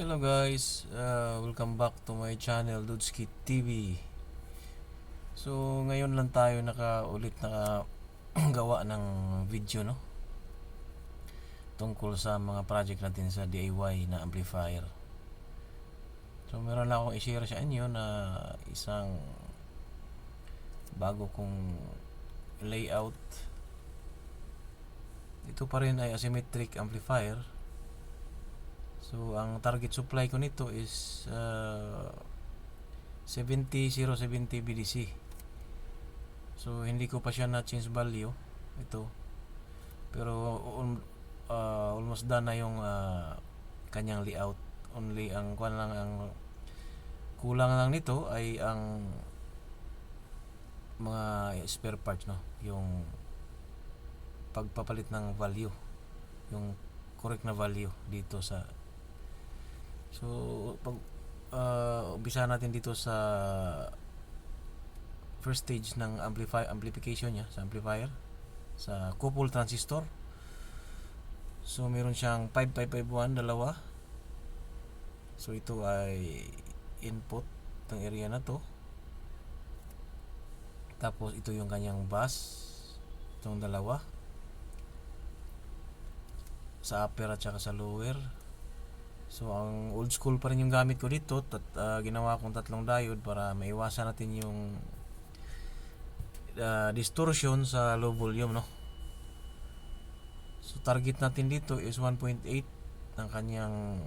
Hello guys, welcome back to my channel Dudski TV. So ngayon lang tayo ulit gawa ng video, no, tungkol sa mga project natin sa DIY na amplifier. So meron lang akong i-share sa inyo na isang bago kong layout. Ito pa rin ay asymmetric amplifier. So ang target supply ko nito is 70070 BDC. So hindi ko pa siya na change value ito, pero almost done na yung kanyang layout. Only ang kulang lang nito ay ang mga spare parts, no, yung pagpapalit ng value, yung correct na value dito sa. So pag umpisa natin dito sa first stage ng amplification niya sa amplifier, sa couple transistor. So meron siyang 5551 dalawa. So ito ay input ng area na to. Tapos ito yung kanyang bus, itong dalawa, sa upper at saka sa lower. So ang old school pa rin yung gamit ko dito. Ginawa kong tatlong diode para maiwasan natin yung distortion sa low volume, no. So target natin dito is 1.8 ng kanyang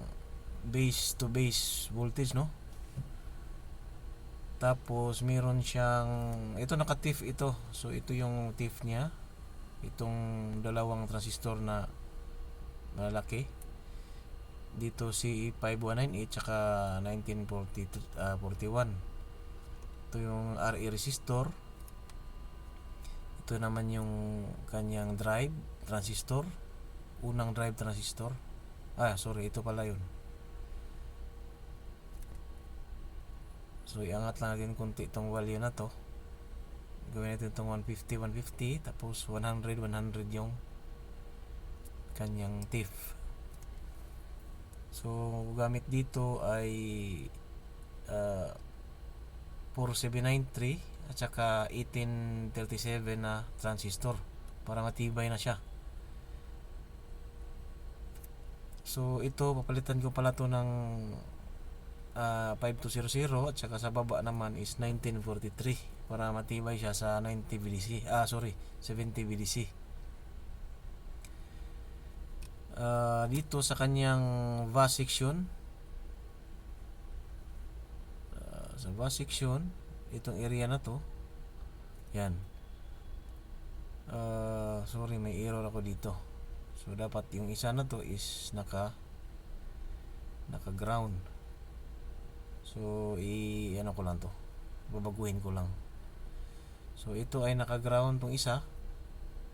base to base voltage, no. Tapos meron siyang, ito naka-TIF ito. So ito yung TIF niya, itong dalawang transistor na malaki dito, si 5198 tsaka 1941. Ito yung RE resistor. Ito naman yung kanyang drive transistor, unang drive transistor. Ito pala yun. So iangat lang natin kunti itong value na to. Gawin natin itong 150 tapos 100 yung kanyang TIF. So gamit dito ay 4793 at saka 1837 na transistor para matibay na siya. So ito papalitan ko pala to ng 5200 at saka sa baba naman is 1943 para matibay siya sa 90 VDC. 70 VDC. Dito sa kanyang VAS section, sa VAS section, itong area na to, yan. Sorry, may error ako dito. So dapat yung isa na to is naka ground. So ano ko lang to, babaguhin ko lang. So ito ay naka ground tong isa,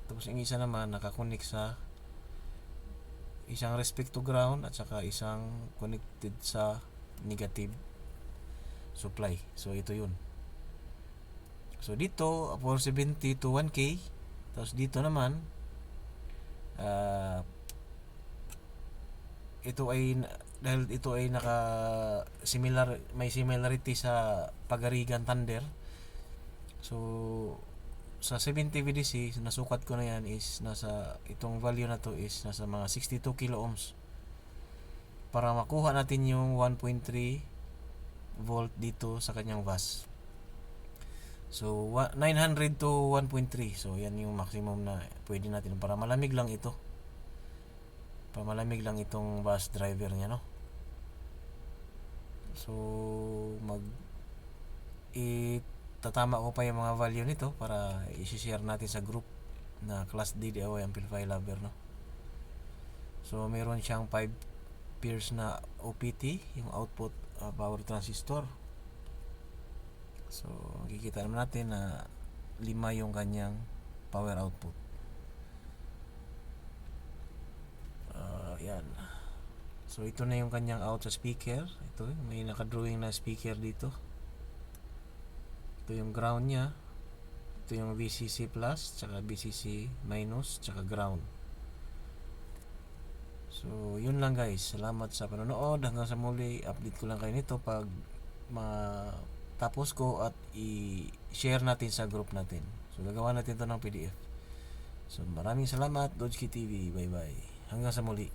tapos yung isa naman naka-connect sa isang respect to ground at saka isang connected sa negative supply. So ito yun. So dito 470 to 1K. Tapos dito naman ito ay, dahil ito ay may similarity sa Pagarigan Thunder. So sa 70 VDC nasukat ko na yan is itong value na to is nasa mga 62 kilo ohms para makuha natin yung 1.3 volt dito sa kanyang VAS. So 900 to 1.3. So yan yung maximum na pwede natin para malamig lang ito. Para malamig lang itong bus driver niya, no. So tatama ko pa yung mga value nito para i-share natin sa group na Class D DIY Amplify Lover, no. So meron siyang 5 pairs na OPT, yung output power transistor. So makikita naman natin na 5 yung kanyang power output. Yan. So ito na yung kanyang out sa speaker. Ito, may naka-drawing na speaker dito. Ito yung ground niya. Ito yung VCC plus, tsaka VCC minus, tsaka ground. So, yun lang guys. Salamat sa panonood. Hanggang sa muli, update ko lang kayo nito pag matapos ko at i-share natin sa group natin. So, gagawa natin to ng PDF. So, maraming salamat, Dodgeki TV. Bye-bye. Hanggang sa muli.